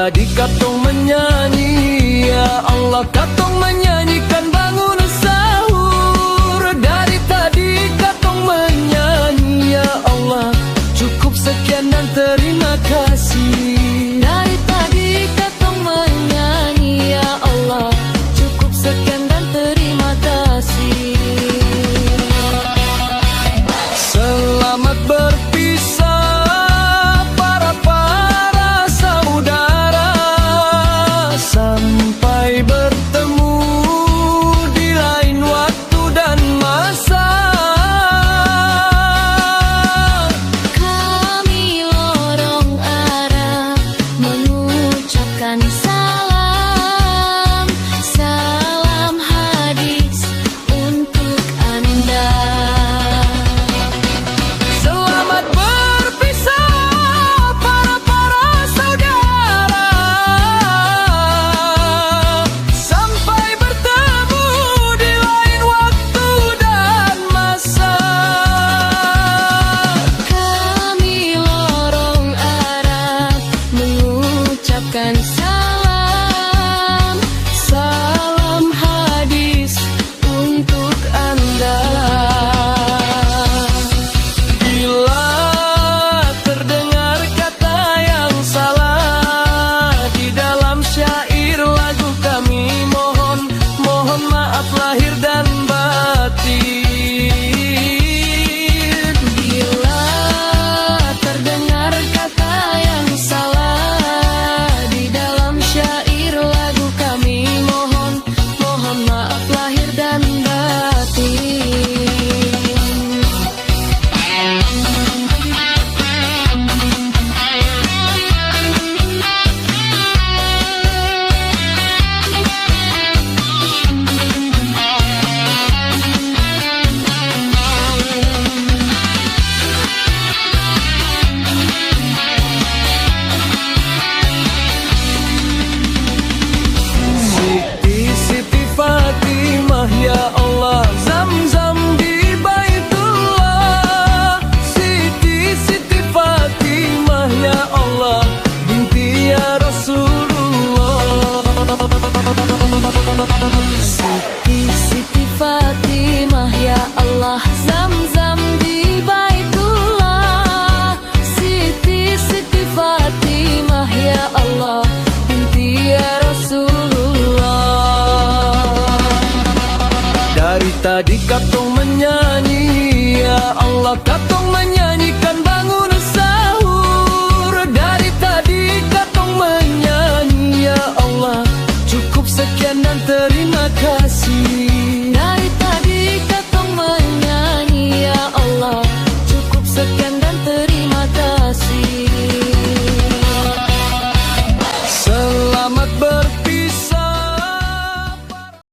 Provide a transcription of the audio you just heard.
tadi katong menyanyi, ya Allah katong menyanyikan bangun sahur. Dari tadi katong menyanyi, ya Allah cukup sekian dan terima kasih. Dari tadi katong menyanyi, ya Allah cukup sekian dan terima kasih. Selamat berpisah para saudara, sampai bertemu di lain waktu dan masa. Kami lorong arah mengucapkan salam, salam hadis untuk Anda. Selamat berpisah para saudara, sampai bertemu di lain waktu dan masa. Kami lorong arah mengucapkan salam, salam hadis untuk Anda. Bila terdengar kata yang salah di dalam syair lagu kami, mohon maaf lahir dan batin. Bila terdengar kata yang salah di dalam syair lagu kami, mohon maaf lahir dan batin. Siti Fatimah, ya Allah Zam-Zam di Baitullah. Siti Fatimah, ya Allah binti ya Rasulullah. Siti Fatimah, ya Allah Zam-Zam di Baitullah. Siti Fatimah, ya Allah binti ya Rasulullah. Dari tadi katong menyanyi, ya Allah katong menyanyi